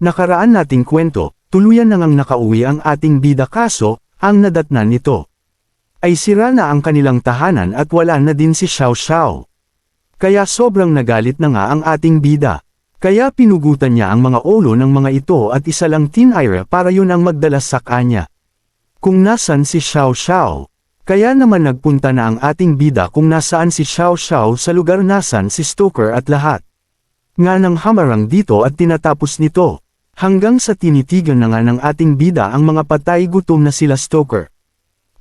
Nakaraan nating kwento, tuluyan na ngang nakauwi ang ating bida kaso, ang nadatnan nito ay sira na ang kanilang tahanan at wala na din si Xiao Xiao. Kaya sobrang nagalit na nga ang ating bida. Kaya pinugutan niya ang mga ulo ng mga ito at isa lang tinire para yun ang magdala sa kanya. Kung nasan si Xiao Xiao. Kaya naman nagpunta na ang ating bida kung nasaan si Xiao Xiao sa lugar nasan si Stoker at lahat. Nga nang hamarang dito at tinatapos nito. Hanggang sa tinitigan na nga ng ating bida ang mga patay gutom na sila Stoker.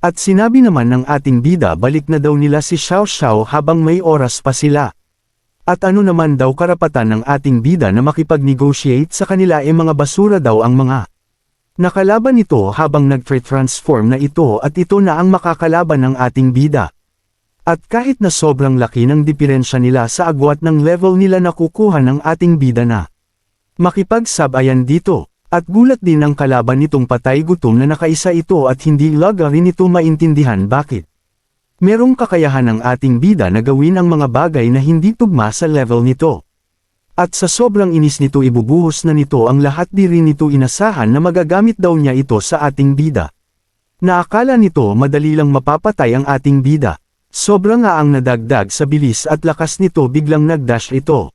At sinabi naman ng ating bida balik na daw nila si Xiao Xiao habang may oras pa sila. At ano naman daw karapatan ng ating bida na makipag-negotiate sa kanila mga basura daw ang mga nakalaban nito habang nag-transform na ito at ito na ang makakalaban ng ating bida. At kahit na sobrang laki ng diferensya nila sa agwat ng level nila nakukuha ng ating bida na makipag-sabayan dito. At gulat din ang kalaban nitong patay gutom na nakaisa ito at hindi laga rin ito maintindihan bakit. Merong kakayahan ng ating bida na gawin ang mga bagay na hindi tugma sa level nito. At sa sobrang inis nito ibubuhos na nito ang lahat di rin nito inasahan na magagamit daw niya ito sa ating bida. Naakala nito madali lang mapapatay ang ating bida. Sobra nga ang nadagdag sa bilis at lakas nito biglang nagdash ito.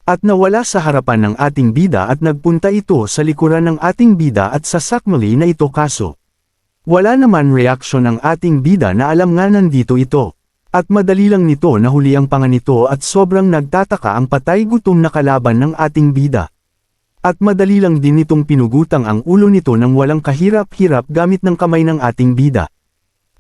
At nawala sa harapan ng ating bida at nagpunta ito sa likuran ng ating bida at sasakmali na ito kaso. Wala naman reaksyon ng ating bida na alam nga nandito ito. At madali lang nito nahuli ang panga nito at sobrang nagtataka ang patay gutom na kalaban ng ating bida. At madali lang din nitong pinugutang ang ulo nito ng walang kahirap-hirap gamit ng kamay ng ating bida.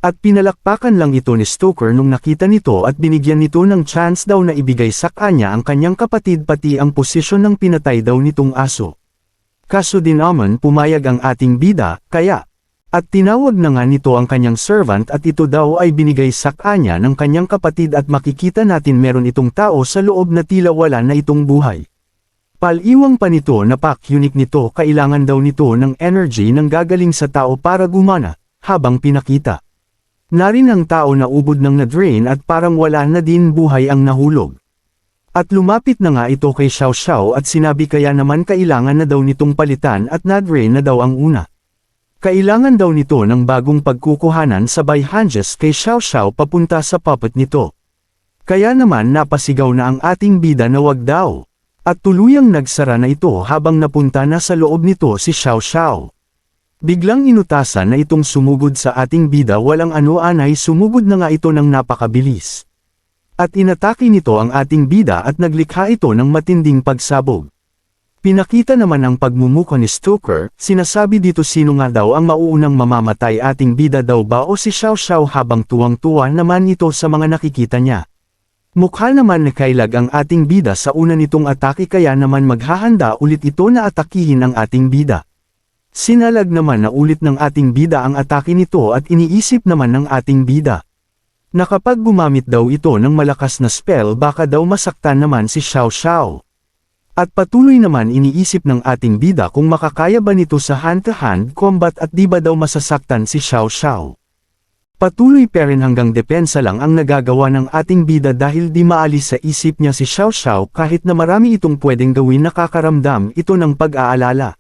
At pinalakpakan lang ito ni Stoker nung nakita nito at binigyan nito ng chance daw na ibigay sa kanya ang kanyang kapatid pati ang posisyon ng pinatay daw nitong aso. Kaso din naman pumayag ang ating bida, kaya. At tinawag na nga nito ang kanyang servant at ito daw ay binigay sa kanya ng kanyang kapatid at makikita natin meron itong tao sa loob na tila wala na itong buhay. Paliwang pa nito na unique nito kailangan daw nito ng energy nang gagaling sa tao para gumana, habang pinakita. Narin ang tao na ubod ng na-drain at parang wala na din buhay ang nahulog. At lumapit na nga ito kay Xiao Xiao at sinabi kaya naman kailangan na daw nitong palitan at na-drain na daw ang una. Kailangan daw nito ng bagong pagkukuhanan sabay hanges kay Xiao Xiao papunta sa puppet nito. Kaya naman napasigaw na ang ating bida na wag daw. At tuluyang nagsara na ito habang napunta na sa loob nito si Xiao Xiao. Biglang inutasan na itong sumugod sa ating bida walang ano-anay sumugod na nga ito ng napakabilis. At inatake nito ang ating bida at naglikha ito ng matinding pagsabog. Pinakita naman ang pagmumukha ni Stoker, sinasabi dito sino nga daw ang mauunang mamamatay ating bida daw ba o si Xiao Xiao habang tuwang-tuwa naman ito sa mga nakikita niya. Mukha naman nakailag ang ating bida sa una nitong atake kaya naman maghahanda ulit ito na atakihin ang ating bida. Sinalag naman na ulit ng ating bida ang atake nito at iniisip naman ng ating bida na kapag gumamit daw ito ng malakas na spell baka daw masaktan naman si Xiao Xiao. At patuloy naman iniisip ng ating bida kung makakaya ba nito sa hand-to-hand combat at di ba daw masasaktan si Xiao Xiao. Patuloy pa rin hanggang depensa lang ang nagagawa ng ating bida dahil di maalis sa isip niya si Xiao Xiao kahit na marami itong pwedeng gawin nakakaramdam ito ng pag-aalala.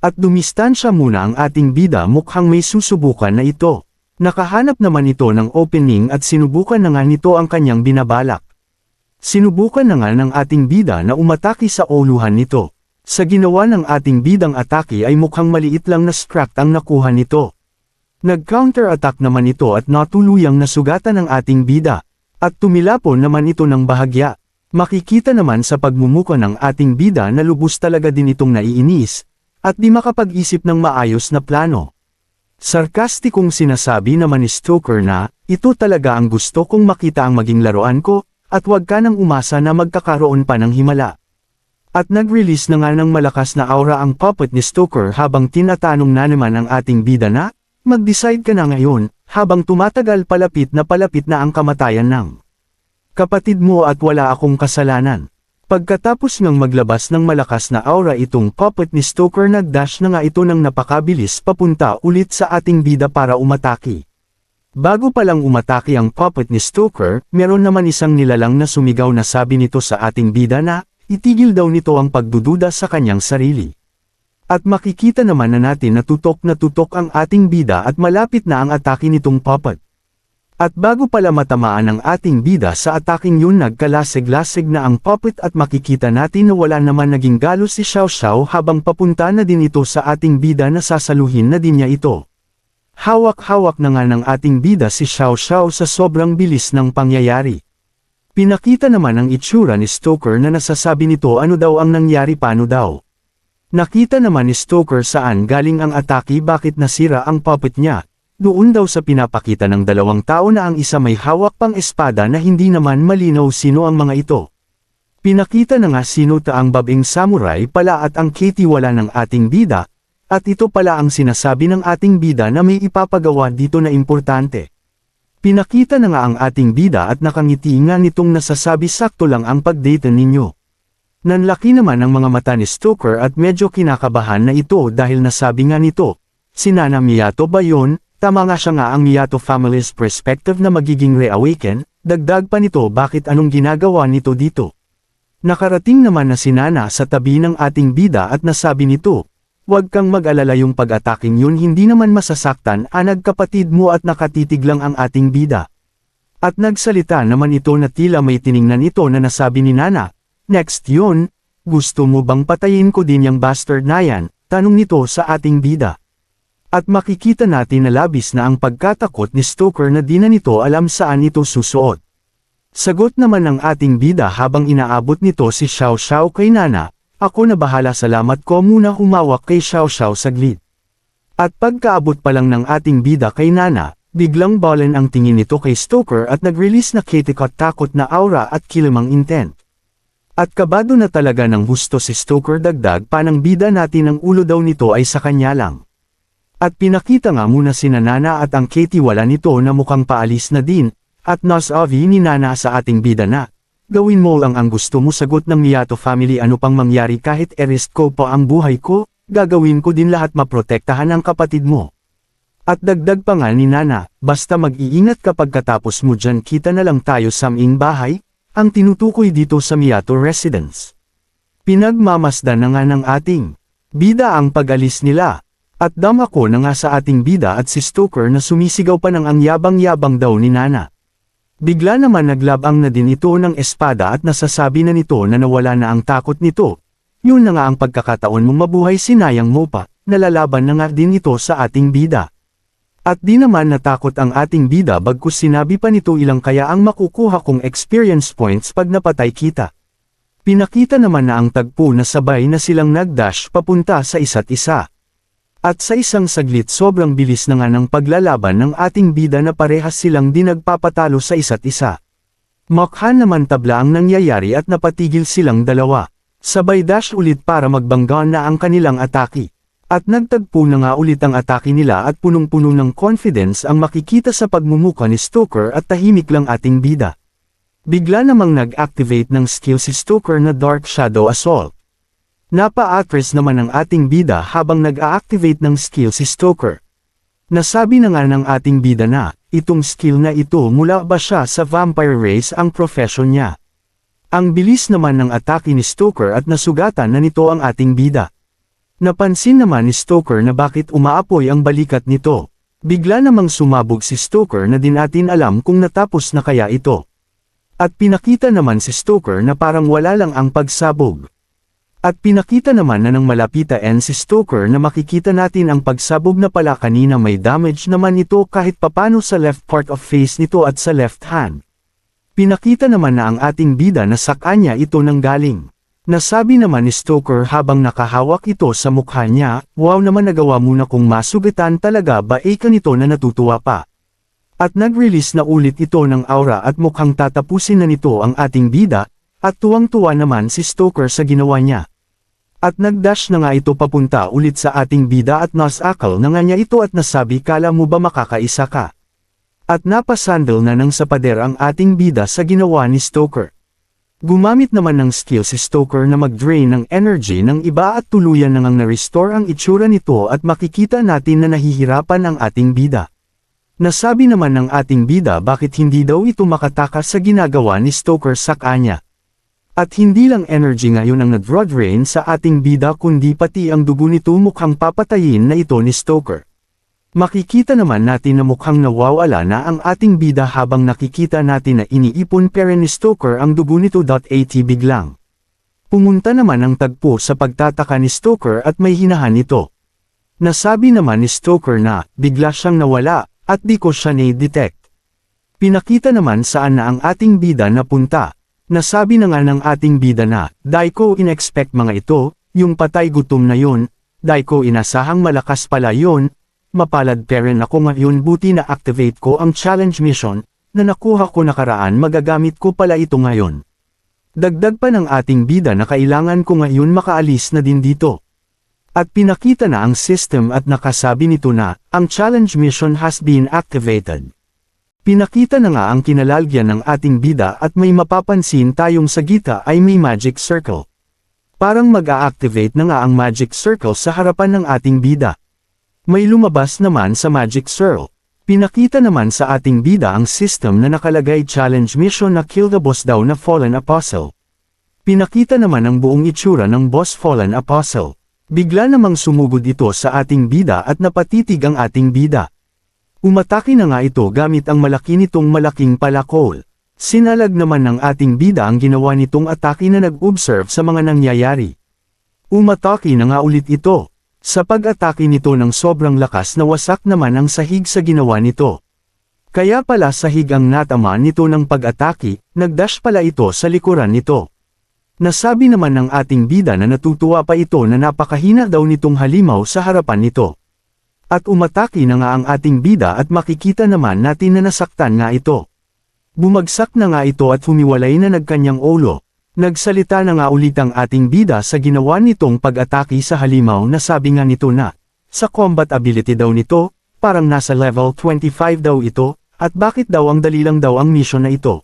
At dumistansya muna ang ating bida mukhang may susubukan na ito. Nakahanap naman ito ng opening at sinubukan na nga nito ang kanyang binabalak. Sinubukan na nga ng ating bida na umatake sa uluhan nito. Sa ginawa ng ating bidang atake ay mukhang maliit lang na scrap ang nakuha nito. Nag-counter-attack naman ito at natuluyang nasugatan ng ating bida. At tumilapon naman ito ng bahagya. Makikita naman sa pagmumuka ng ating bida na lubos talaga din itong naiinis. At di makapag-isip ng maayos na plano. Sarkastikong sinasabi naman ni Stoker na, ito talaga ang gusto kong makita ang maging laruan ko, at huwag ka nang umasa na magkakaroon pa ng himala. At nag-release na nga ng malakas na aura ang puppet ni Stoker habang tinatanong na naman ang ating bida na, mag-decide ka na ngayon, habang tumatagal palapit na ang kamatayan ng kapatid mo at wala akong kasalanan. Pagkatapos ng maglabas ng malakas na aura itong puppet ni Stoker nagdash na nga ito ng napakabilis papunta ulit sa ating bida para umatake. Bago palang umatake ang puppet ni Stoker, meron naman isang nilalang na sumigaw na sabi nito sa ating bida na, itigil daw nito ang pagdududa sa kanyang sarili. At makikita naman na natin na tutok ang ating bida at malapit na ang atake nitong puppet. At bago pala matamaan ang ating bida sa ataking yun nagkalasig-lasig na ang puppet at makikita natin na wala naman naging galos si Xiao Xiao habang papunta na din ito sa ating bida na sasaluhin na din niya ito. Hawak-hawak na nga ng ating bida si Xiao Xiao sa sobrang bilis ng pangyayari. Pinakita naman ang itsura ni Stoker na nasasabi nito ano daw ang nangyari paano daw. Nakita naman ni Stoker saan galing ang atake bakit nasira ang puppet niya. Doon daw sa pinapakita ng dalawang tao na ang isa may hawak pang espada na hindi naman malinaw sino ang mga ito. Pinakita na nga sino ang babing samurai pala at ang Katie wala ng ating bida, at ito pala ang sinasabi ng ating bida na may ipapagawa dito na importante. Pinakita na nga ang ating bida at nakangiti nga nitong nasasabi sakto lang ang pagdate ninyo. Nanlaki naman ang mga mata ni Stoker at medyo kinakabahan na ito dahil nasabi nga nito, si Nana Miyato ba yun? Tama nga siya nga ang Miyato family's perspective na magiging reawaken, dagdag pa nito bakit anong ginagawa nito dito. Nakarating naman na si Nana sa tabi ng ating bida at nasabi nito, huwag kang mag-alala yung pag-ataking yun hindi naman masasaktan anag kapatid mo at nakatitig lang ang ating bida. At nagsalita naman ito na tila may tiningnan ito na nasabi ni Nana, next yun, gusto mo bang patayin ko din yung bastard na yan, tanong nito sa ating bida. At makikita natin na labis na ang pagkatakot ni Stoker na di na nito alam saan ito susuot. Sagot naman ng ating bida habang inaabot nito si Xiao Xiao kay Nana, ako na bahala salamat ko muna humawak kay Xiao Xiao saglit. At pagkaabot pa lang ng ating bida kay Nana, biglang balen ang tingin nito kay Stoker at nag-release na takot na aura at kilamang intent. At kabado na talaga ng husto si Stoker dagdag pa ng bida natin ang ulo daw nito ay sa kanya lang. At pinakita nga muna si Nana at ang Katie wala nito na mukhang paalis na din, at nasabi ni Nana sa ating bida na, gawin mo lang ang gusto mo sagot ng Miyato family ano pang mangyari kahit erest ko pa ang buhay ko, gagawin ko din lahat maprotektahan ang kapatid mo. At dagdag pa nga ni Nana, basta mag-iingat kapag katapos mo dyan kita na lang tayo sa aming bahay, ang tinutukoy dito sa Miyato residence. Pinagmamasdan na nga ng ating bida ang pag-alis nila, at dama ko na nga sa ating bida at si Stoker na sumisigaw pa ng ang yabang-yabang daw ni Nana. Bigla naman naglabang na din ito ng espada at nasasabi na nito na nawala na ang takot nito. Yun na nga ang pagkakataon mong mabuhay sinayang mo pa, nalalaban na nga din ito sa ating bida. At di naman natakot ang ating bida bagkus sinabi pa nito ilang kaya ang makukuha kong experience points pag napatay kita. Pinakita naman na ang tagpo na sabay na silang nagdash papunta sa isa't isa. At sa isang saglit sobrang bilis na nga ng paglalaban ng ating bida na parehas silang di nagpapatalo sa isa't isa. Makha naman tabla ang nangyayari at napatigil silang dalawa. Sabay dash ulit para magbangga na ang kanilang atake. At nagtagpo na nga ulit ang atake nila at punong-puno ng confidence ang makikita sa pagmumuka ni Stoker at tahimik lang ating bida. Bigla namang nag-activate ng skill si Stoker na Dark Shadow Assault. Napa-atras naman ang ating bida habang nag-a-activate ng skill si Stoker. Nasabi na nga ng ating bida na, itong skill na ito mula ba siya sa vampire race ang profession niya. Ang bilis naman ng atake ni Stoker at nasugatan na nito ang ating bida. Napansin naman ni Stoker na bakit umaapoy ang balikat nito. Bigla namang sumabog si Stoker na di natin alam kung natapos na kaya ito. At pinakita naman si Stoker na parang wala lang ang pagsabog. At pinakita naman na nang malapitan si Stoker na makikita natin ang pagsabog na pala kanina may damage naman ito kahit papano sa left part of face nito at sa left hand. Pinakita naman na ang ating bida na sa kanya ito nanggaling. Nasabi naman ni Stoker habang nakahawak ito sa mukha niya, wow naman nagawa mo na kung masugatan talaga ba ka nito na natutuwa pa. At nag-release na ulit ito ng aura at mukhang tatapusin na nito ang ating bida, at tuwang-tuwa naman si Stoker sa ginawa niya. At nagdash na nga ito papunta ulit sa ating bida at nasakal na nga niya ito at nasabi kala mo ba makakaisa ka. At napasandal na ng sa pader ang ating bida sa ginawa ni Stoker. Gumamit naman ng skill si Stoker na mag-drain ng energy ng iba at tuluyan na ngang na-restore ang itsura nito at makikita natin na nahihirapan ang ating bida. Nasabi naman ng ating bida bakit hindi daw ito makatakas sa ginagawa ni Stoker sa kanya. At hindi lang energy ngayon ang nag-draw drain sa ating bida kundi pati ang dugo nito mukhang papatayin na ito ni Stoker. Makikita naman natin na mukhang nawawala na ang ating bida habang nakikita natin na iniipon pera ni Stoker ang dugo nito. At biglang pumunta naman ang tagpo sa pagtataka ni Stoker at may hinahan ito. Nasabi naman ni Stoker na bigla siyang nawala at di ko siya na-detect. Pinakita naman saan na ang ating bida napunta. Nasabi na nga ng ating bida na, "Dai ko in-expect mga ito, yung patay gutom na yon, dai ko inasahang malakas pala yon, mapalad peren ako ngayon buti na activate ko ang challenge mission, na nakuha ko nakaraan magagamit ko pala ito ngayon." Dagdag pa ng ating bida na kailangan ko ngayon makaalis na din dito. At pinakita na ang system at nakasabi nito na, ang challenge mission has been activated. Pinakita na nga ang kinalalagyan ng ating bida at may mapapansin tayong sa gita ay may magic circle. Parang mag-a-activate na nga ang magic circle sa harapan ng ating bida. May lumabas naman sa magic circle. Pinakita naman sa ating bida ang system na nakalagay challenge mission na kill the boss daw na fallen apostle. Pinakita naman ang buong itsura ng boss fallen apostle. Bigla namang sumugod ito sa ating bida at napatitig ang ating bida. Umatake na nga ito gamit ang malaki nitong malaking palakol. Sinalag naman ng ating bida ang ginawa nitong atake na nag-observe sa mga nangyayari. Umatake na nga ulit ito. Sa pag-atake nito ng sobrang lakas na wasak naman ang sahig sa ginawa nito. Kaya pala sahig ang natama nito ng pag-atake, nagdash pala ito sa likuran nito. Nasabi naman ng ating bida na natutuwa pa ito na napakahina daw nitong halimaw sa harapan nito. At umatake na nga ang ating bida at makikita naman natin na nasaktan nga ito. Bumagsak na nga ito at humiwalay na nagkanyang ulo. Nagsalita na nga ulit ang ating bida sa ginawa nitong pag-atake sa halimaw na sabi nga nito na, sa combat ability daw nito, parang nasa level 25 daw ito, at bakit daw ang dali lang daw ang mission na ito.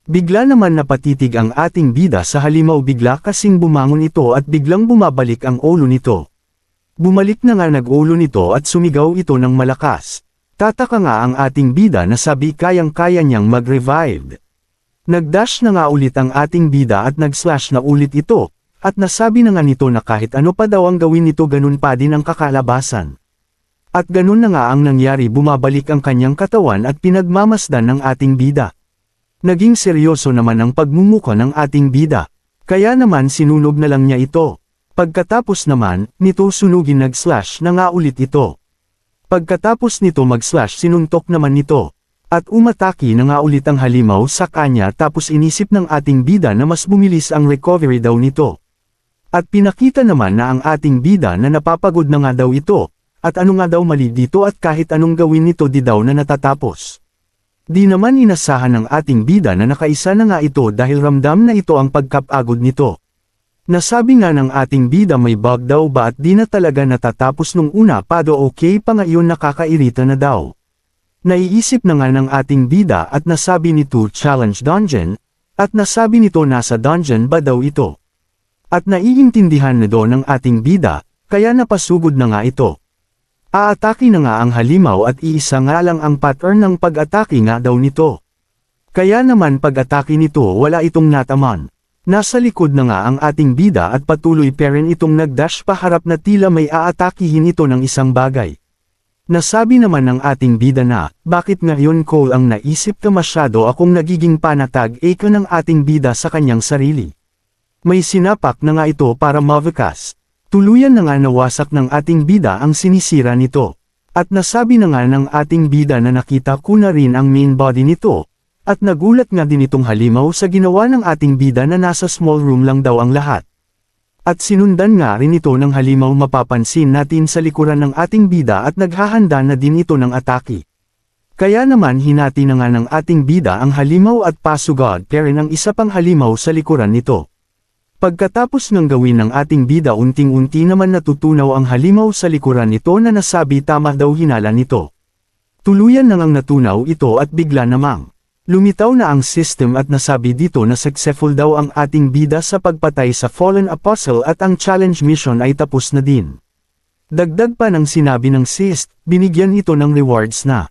Bigla naman napatitig ang ating bida sa halimaw bigla kasing bumangon ito at biglang bumabalik ang ulo nito. Bumalik na nga nag-ulo nito at sumigaw ito ng malakas. Tataka nga ang ating bida na sabi kayang-kaya niyang mag-revive. Nagdash na nga ulit ang ating bida at nag-slash na ulit ito, at nasabi na nga nito na kahit ano pa daw ang gawin nito ganun pa din ang kakalabasan. At ganun na nga ang nangyari bumabalik ang kanyang katawan at pinagmamasdan ng ating bida. Naging seryoso naman ang pagmumuka ng ating bida, kaya naman sinunog na lang niya ito. Pagkatapos naman, nito sunugin nag-slash na nga ulit ito. Pagkatapos nito mag-slash sinuntok naman nito. At umatake na nga ulit ang halimaw sa kanya tapos inisip ng ating bida na mas bumilis ang recovery daw nito. At pinakita naman na ang ating bida na napapagod na nga daw ito, at ano nga daw mali dito at kahit anong gawin nito di daw na natatapos. Di naman inasahan ng ating bida na nakaisa na nga ito dahil ramdam na ito ang pagkapagod nito. Nasabi nga ng ating bida may bug daw ba at di na talaga natatapos nung una pa do okay pa ngayon nakakairita na daw. Naiisip na nga ng ating bida at nasabi nito challenge dungeon, at nasabi nito nasa dungeon ba daw ito. At naiintindihan na do ng ating bida, kaya napasugod na nga ito. Aatake na nga ang halimaw at iisa nga lang ang pattern ng pag-atake nga daw nito. Kaya naman pag-atake nito wala itong nataman. Nasa likod na nga ang ating bida at patuloy pa rin itong nagdash paharap na tila may aatakihin ito ng isang bagay. Nasabi naman ng ating bida na, bakit ngayon ko ang naisip ka masyado akong nagiging panatag eka ng ating bida sa kanyang sarili. May sinapak na nga ito para mavikas. Tuluyan na nga nawasak ng ating bida ang sinisira nito. At nasabi na nga ng ating bida na nakita ko na rin ang main body nito. At nagulat nga din itong halimaw sa ginawa ng ating bida na nasa small room lang daw ang lahat. At sinundan nga rin ito ng halimaw mapapansin natin sa likuran ng ating bida at naghahanda na din ito ng atake. Kaya naman hinati na nga ng ating bida ang halimaw at pasugod pero ng isa pang halimaw sa likuran nito. Pagkatapos ng gawin ng ating bida unting-unti naman natutunaw ang halimaw sa likuran nito na nasabi tama daw hinala nito. Tuluyan na ngang natunaw ito at bigla namang lumitaw na ang system at nasabi dito na successful daw ang ating bida sa pagpatay sa fallen apostle at ang challenge mission ay tapos na din. Dagdag pa ng sinabi ng SIST, binigyan ito ng rewards na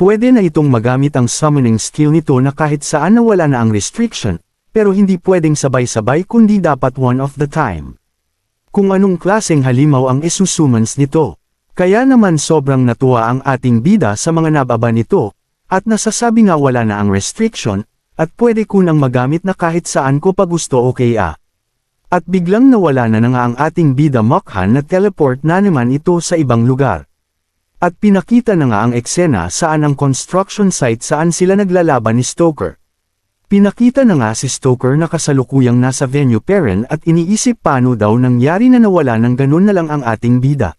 pwede na itong magamit ang summoning skill nito na kahit saan na wala na ang restriction, pero hindi pwedeng sabay-sabay kundi dapat one of the time. Kung anong klaseng halimaw ang isusumons nito. Kaya naman sobrang natuwa ang ating bida sa mga nababa nito, at nasasabi nga wala na ang restriction, at pwede ko nang magamit na kahit saan ko pa gusto okay ah. At biglang nawala na nga ang ating bida Mokhan na teleport na naman ito sa ibang lugar. At pinakita na nga ang eksena saan ang construction site saan sila naglalaban ni Stoker. Pinakita na nga si Stoker na kasalukuyang nasa venue peren at iniisip paano daw nangyari na nawala ng ganun na lang ang ating bida.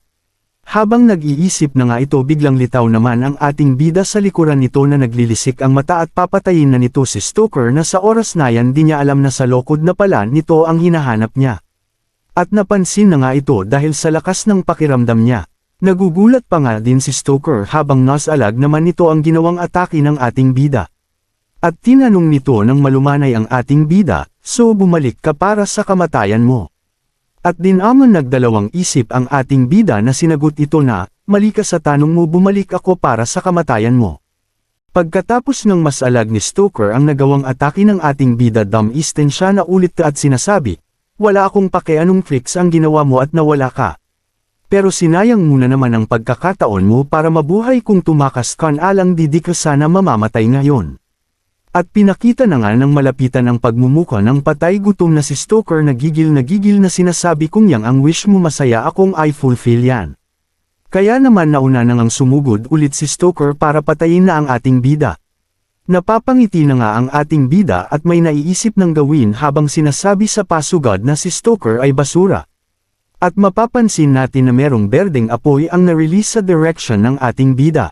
Habang nag-iisip na nga ito biglang litaw naman ang ating bida sa likuran nito na naglilisik ang mata at papatayin na nito si Stoker na sa oras na yan di niya alam na sa lokod na pala nito ang hinahanap niya. At napansin na nga ito dahil sa lakas ng pakiramdam niya. Nagugulat pa nga din si Stoker habang nasalag naman nito ang ginawang atake ng ating bida. At tinanong nito ng malumanay ang ating bida, so bumalik ka para sa kamatayan mo. At dinaman nagdalawang isip ang ating bida na sinagot ito na, mali ka sa tanong mo bumalik ako para sa kamatayan mo. Pagkatapos ng masalag ni Stoker ang nagawang atake ng ating bida dumisten siya na ulit at sinasabi, wala akong pakianong tricks ang ginawa mo at nawala ka. Pero sinayang muna naman ang pagkakataon mo para mabuhay kung tumakas ka alang di ka sana mamamatay ngayon. At pinakita na nga ng malapitan ang pagmumuka ng patay gutom na si Stoker na gigil na sinasabi kung yang ang wish mo masaya akong I fulfill yan. Kaya naman nauna nang sumugod ulit si Stoker para patayin na ang ating bida. Napapangiti na nga ang ating bida at may naiisip ng gawin habang sinasabi sa pasugad na si Stoker ay basura. At mapapansin natin na merong berdeng apoy ang na-release sa direction ng ating bida.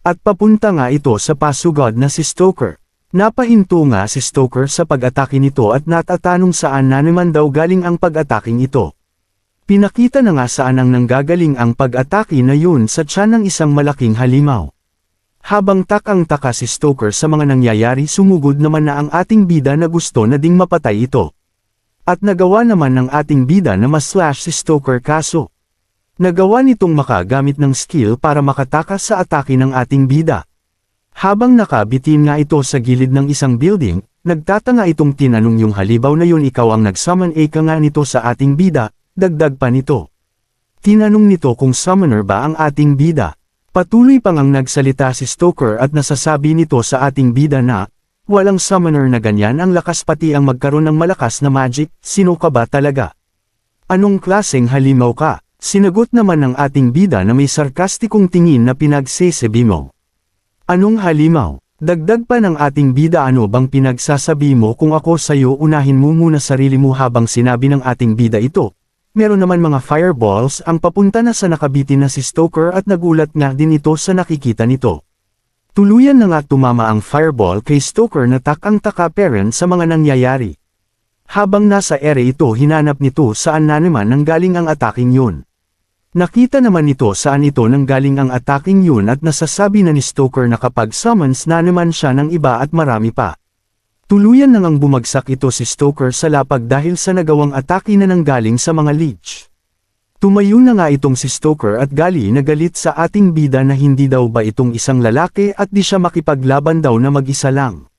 At papunta nga ito sa pasugad na si Stoker. Napahinto nga si Stoker sa pag-atake nito at natatanong saan na naman daw galing ang pag-ataking ito. Pinakita na nga saan ang nanggagaling ang pag-atake na yun sa tiyan ng isang malaking halimaw. Habang takang-taka si Stoker sa mga nangyayari sumugod naman na ang ating bida na gusto na ding mapatay ito. At nagawa naman ng ating bida na ma-slash si Stoker kaso. Nagawa nitong makagamit ng skill para makatakas sa atake ng ating bida. Habang nakabitin nga ito sa gilid ng isang building, nagtatanga itong tinanong yung halibaw na yun ikaw ang nag-summon ka nga nito sa ating bida, dagdag pa nito. Tinanong nito kung summoner ba ang ating bida. Patuloy pang ang nagsalita si Stoker at nasasabi nito sa ating bida na, walang summoner na ganyan ang lakas pati ang magkaroon ng malakas na magic, sino ka ba talaga? Anong klaseng halimaw ka? Sinagot naman ng ating bida na may sarkastikong tingin na pinagsesebi mo. Anong halimaw? Dagdag pa ng ating bida ano bang pinagsasabi mo kung ako sayo unahin mo muna sarili mo habang sinabi ng ating bida ito. Meron naman mga fireballs ang papunta na sa nakabitin na si Stoker at nagulat nga din ito sa nakikita nito. Tuluyan na nga tumama ang fireball kay Stoker na takang-taka peren sa mga nangyayari. Habang nasa ere ito hinanap nito saan na naman nanggaling ang ataking yun. Nakita naman nito saan ito nanggaling ang ataking yun at nasasabi na ni Stoker na kapag summons na naman siya ng iba at marami pa. Tuluyan na ngang bumagsak ito si Stoker sa lapag dahil sa nagawang atake na nanggaling sa mga leech. Tumayo na nga itong si Stoker at gali na galit sa ating bida na hindi daw ba itong isang lalaki at di siya makipaglaban daw na mag-isa lang.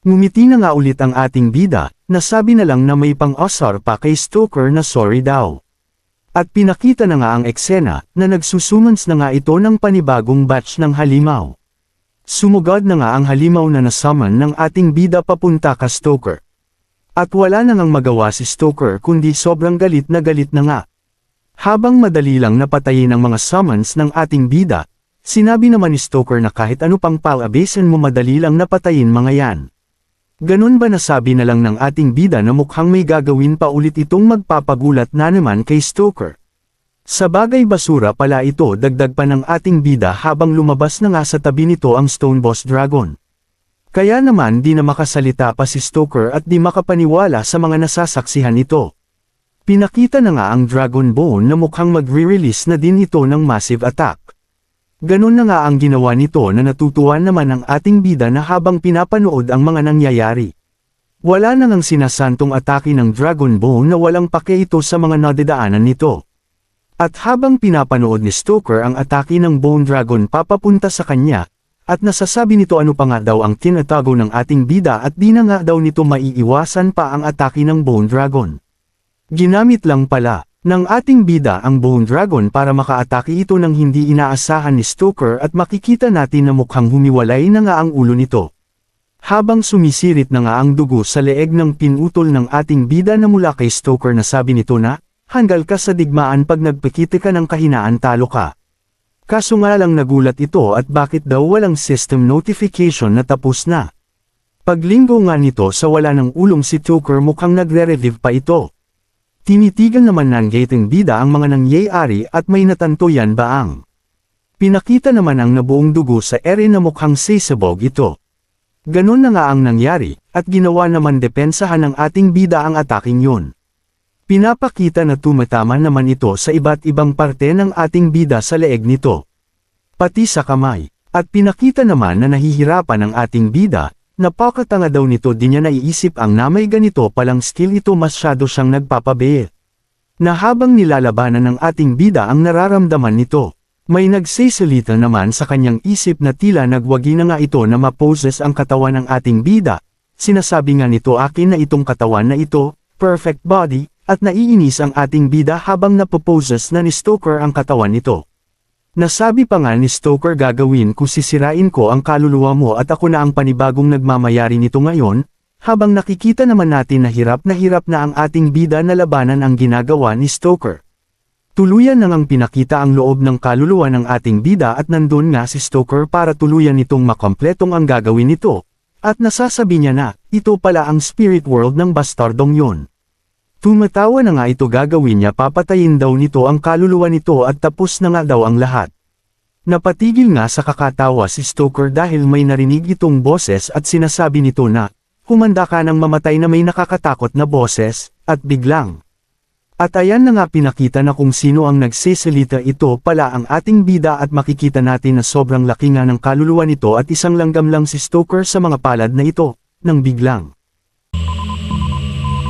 Ngumiti na nga ulit ang ating bida, nasabi na lang na may pang-asar pa kay Stoker na sorry daw. At pinakita na nga ang eksena, na nagsusumons na nga ito ng panibagong batch ng halimaw. Sumugod na nga ang halimaw na nasummon ng ating bida papunta ka Stoker. At wala na ngang magawa si Stoker kundi sobrang galit na nga. Habang madali lang napatayin ang mga summons ng ating bida, sinabi naman ni Stoker na kahit ano pang palabesin mo madali lang napatayin mga yan. Ganun ba nasabi na lang ng ating bida na mukhang may gagawin pa ulit itong magpapagulat na naman kay Stoker. Sa bagay basura pala ito dagdag pa ng ating bida habang lumabas na nga sa tabi nito ang Stone Boss Dragon. Kaya naman di na makasalita pa si Stoker at di makapaniwala sa mga nasasaksihan nito. Pinakita na nga ang Dragon Bone na mukhang magre-release na din ito ng massive attack. Ganun na nga ang ginawa nito na natutuwa naman ang ating bida na habang pinapanood ang mga nangyayari. Wala na ngang sinasantong atake ng Dragon Bone na walang pake ito sa mga nadadaanan nito. At habang pinapanood ni Stoker ang atake ng Bone Dragon papapunta sa kanya, At nasasabi nito ano pa nga daw ang tinatago ng ating bida at di na nga daw nito maiiwasan pa ang atake ng Bone Dragon. Ginamit lang pala ng ating bida ang Bone Dragon para makaatake ito ng hindi inaasahan ni Stoker at makikita natin na mukhang humiwalay na nga ang ulo nito. Habang sumisirit na nga ang dugo sa leeg ng pinutol ng ating bida na mula kay Stoker na sabi nito na, hanggal ka sa digmaan pag nagpakita ka ng kahinaan talo ka. Kaso nga lang nagulat ito at bakit daw walang system notification na tapos na. Paglinggo nga nito sa wala ng ulong si Stoker mukhang nagre-revive pa ito. Tinitigan naman ng gating bida ang mga nangyayari at may natanto yan baang. Pinakita naman ang nabuong dugo sa ere na mukhang sisabog ito. Ganon na nga ang nangyari, at ginawa naman depensahan ng ating bida ang ataking yun. Pinapakita na tumatama naman ito sa iba't ibang parte ng ating bida sa leeg nito. Pati sa kamay, at pinakita naman na nahihirapan ang ating bida, napakatanga daw nito di niya naiisip ang na may ganito palang skill ito masyado siyang nagpapabe. Na habang nilalabanan ng ating bida ang nararamdaman nito, may nagsisalita naman sa kanyang isip na tila nagwagi na nga ito na maposes ang katawan ng ating bida. Sinasabi nga nito akin na itong katawan na ito, perfect body, at naiinis ang ating bida habang napoposes na ni Stoker ang katawan nito. Nasabi pa nga ni Stoker gagawin ko sisirain ko ang kaluluwa mo at ako na ang panibagong nagmamayari nito ngayon, habang nakikita naman natin na hirap na ang ating bida na labanan ang ginagawa ni Stoker. Tuluyan nang pinakita ang loob ng kaluluwa ng ating bida at nandun nga si Stoker para tuluyan nitong makompletong ang gagawin nito, at nasasabi niya na, ito pala ang spirit world ng bastardong yun. Tumatawa na nga ito gagawin niya papatayin daw nito ang kaluluwa nito at tapos na nga daw ang lahat. Napatigil nga sa kakatawa si Stoker dahil may narinig itong boses at sinasabi nito na, humanda ka ng mamatay na may nakakatakot na boses, at biglang. At ayan na nga pinakita na kung sino ang nagsisalita ito pala ang ating bida at makikita natin na sobrang laki nga ng kaluluwa nito at isang langgam lang si Stoker sa mga palad na ito, nang biglang.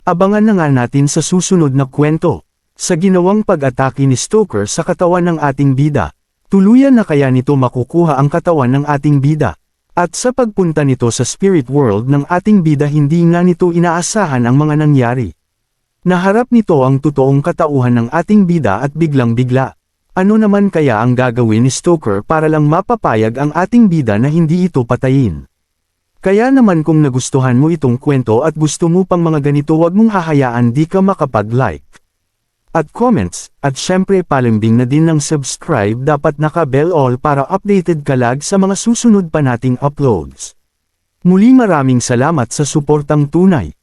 Abangan na nga natin sa susunod na kwento. Sa ginawang pag-atake ni Stoker sa katawan ng ating bida, tuluyan na kaya nito makukuha ang katawan ng ating bida. At sa pagpunta nito sa spirit world ng ating bida hindi nga nito inaasahan ang mga nangyari. Naharap nito ang totoong katauhan ng ating bida at biglang-bigla. Ano naman kaya ang gagawin ni Stoker para lang mapapayag ang ating bida na hindi ito patayin? Kaya naman kung nagustuhan mo itong kwento at gusto mo pang mga ganito wag mong hahayaan di ka makapag-like at comments, at syempre palambing na din ng subscribe dapat naka-bell all para updated ka lag sa mga susunod pa nating uploads. Muli maraming salamat sa suportang tunay.